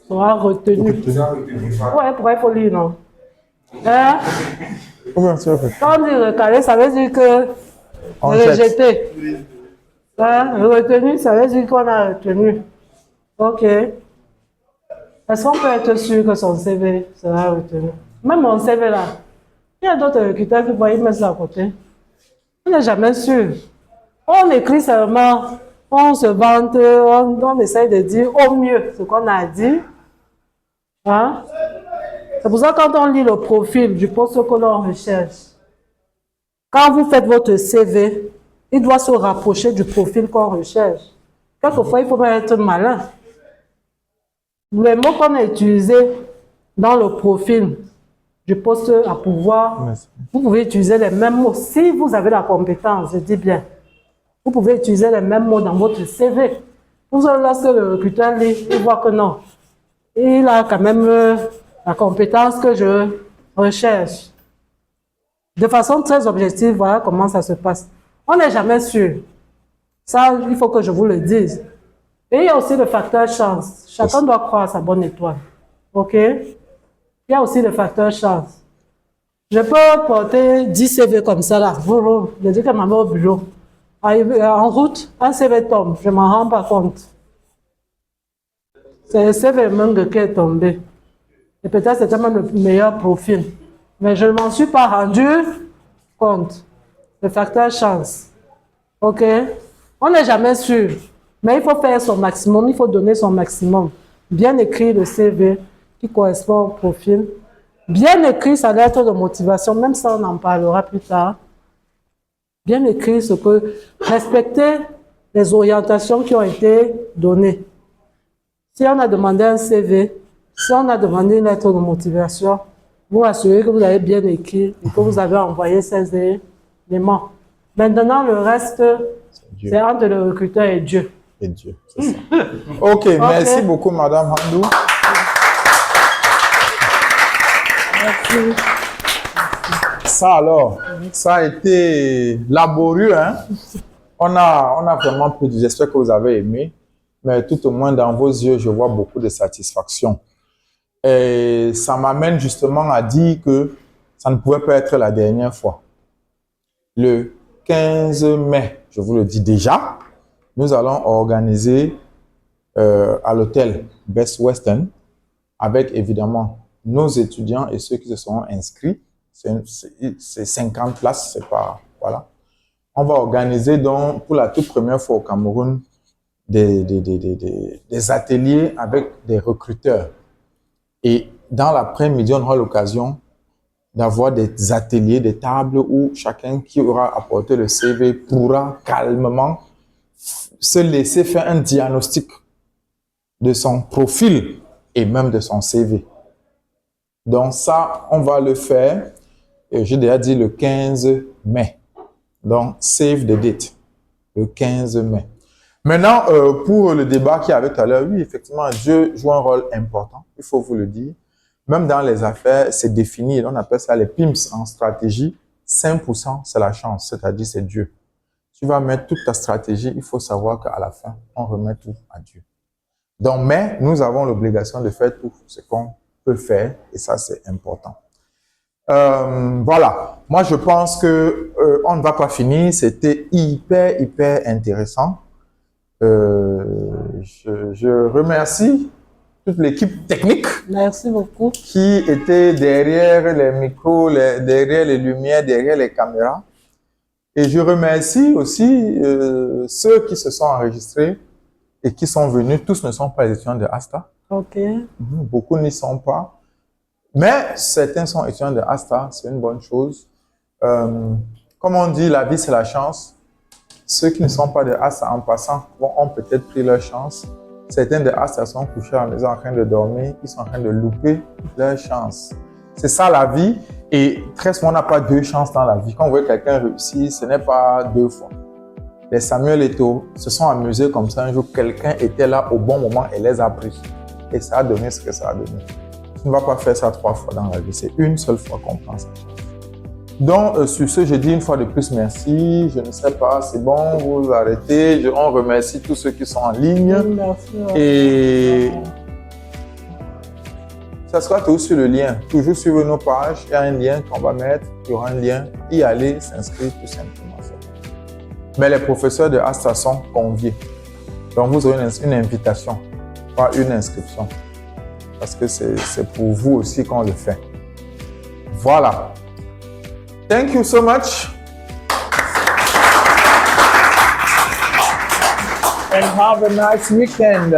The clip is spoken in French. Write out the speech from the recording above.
sera retenu. Ouais, pourquoi il faut lire, non? Hein? Comment tu as fait? Quand on dit recalé, ça veut dire que rejeté. Hein? Retenu, ça veut dire qu'on a retenu. Ok. Est-ce qu'on peut être sûr que son CV sera retenu? Même mon CV là, il y a d'autres recruteurs qui vont y mettre ça à côté. On n'est jamais sûr. On écrit seulement, on se vante, on essaye de dire au mieux ce qu'on a dit. Hein? C'est pour ça que quand on lit le profil du poste que l'on recherche, quand vous faites votre CV, il doit se rapprocher du profil qu'on recherche. Quelquefois, il faut même être malin. Les mots qu'on a utilisés dans le profil du poste à pouvoir, vous pouvez utiliser les mêmes mots. Si vous avez la compétence, je dis bien, vous pouvez utiliser les mêmes mots dans votre CV. Lorsque le recruteur lit, il voit que non, il a quand même la compétence que je recherche. De façon très objective, voilà comment ça se passe. On n'est jamais sûr. Ça, il faut que je vous le dise. Et il y a aussi le facteur chance. Chacun doit croire à sa bonne étoile. OK? Il y a aussi le facteur chance. Je peux porter 10 CV comme ça là. Je dis que ma mère au bureau. En route, un CV tombe. Je ne m'en rends pas compte. C'est le CV même qui est tombé. Et peut-être c'était même le meilleur profil. Mais je ne m'en suis pas rendu compte. Le facteur chance. OK? On n'est jamais sûr. Mais il faut faire son maximum, il faut donner son maximum. Bien écrire le CV qui correspond au profil. Bien écrire sa lettre de motivation, même ça on en parlera plus tard. Bien écrire ce que... Respecter les orientations qui ont été données. Si on a demandé un CV, si on a demandé une lettre de motivation, vous assurez que vous avez bien écrit et que vous avez envoyé ces éléments. Maintenant, le reste, c'est entre le recruteur et Dieu. Et Dieu, c'est ça. Ok, merci beaucoup, Madame Handou. Merci. Ça alors, ça a été laborieux, hein? On a vraiment pris du... J'espère que vous avez aimé, mais tout au moins dans vos yeux, je vois beaucoup de satisfaction. Et ça m'amène justement à dire que ça ne pouvait pas être la dernière fois. Le 15 mai, je vous le dis déjà, nous allons organiser à l'hôtel Best Western avec évidemment nos étudiants et ceux qui se seront inscrits. C'est 50 places, c'est pas... Voilà. On va organiser donc pour la toute première fois au Cameroun des ateliers avec des recruteurs. Et dans l'après-midi, on aura l'occasion d'avoir des ateliers, des tables où chacun qui aura apporté le CV pourra calmement se laisser faire un diagnostic de son profil et même de son CV. Donc ça, on va le faire, j'ai déjà dit le 15 mai. Donc, save the date, le 15 mai. Maintenant, pour le débat qu'il y avait tout à l'heure, oui, effectivement, Dieu joue un rôle important, il faut vous le dire. Même dans les affaires, c'est défini, on appelle ça les PIMS en stratégie. 5%, c'est la chance, c'est-à-dire c'est Dieu. Tu vas mettre toute ta stratégie, il faut savoir qu'à la fin, on remet tout à Dieu. Donc, mais nous avons l'obligation de faire tout ce qu'on peut faire, et ça, c'est important. Voilà, moi je pense que on ne va pas finir, c'était hyper intéressant. Je remercie toute l'équipe technique. Merci beaucoup. Qui était derrière les micros, derrière les lumières, derrière les caméras. Et je remercie aussi ceux qui se sont enregistrés et qui sont venus. Tous ne sont pas les étudiants de ASTA. Ok. Beaucoup n'y sont pas. Mais certains sont étudiants de ASTA, c'est une bonne chose. Comme on dit, la vie c'est la chance. Ceux qui ne sont pas de ASTA en passant ont peut-être pris leur chance. Certains de ASTA sont couchés à la maison en train de dormir, ils sont en train de louper leur chance. C'est ça la vie et très souvent on n'a pas deux chances dans la vie. Quand on voit quelqu'un réussir, ce n'est pas deux fois. Les Samuel Eto'o se sont amusés comme ça un jour, quelqu'un était là au bon moment et les a pris. Et ça a donné ce que ça a donné. Tu ne vas pas faire ça 3 fois dans la vie, c'est une seule fois qu'on prend ça. Donc, sur ce, je dis une fois de plus merci. Je ne sais pas, c'est bon, vous arrêtez. On remercie tous ceux qui sont en ligne. Merci. Et Ça sera toujours sur le lien. Toujours suivre nos pages. Il y a un lien qu'on va mettre. Il y aura un lien. Y aller, s'inscrire tout simplement. Mais les professeurs de Astra sont conviés. Donc, vous aurez une invitation, pas une inscription. Parce que c'est pour vous aussi qu'on le fait. Voilà. Thank you so much. And have a nice weekend.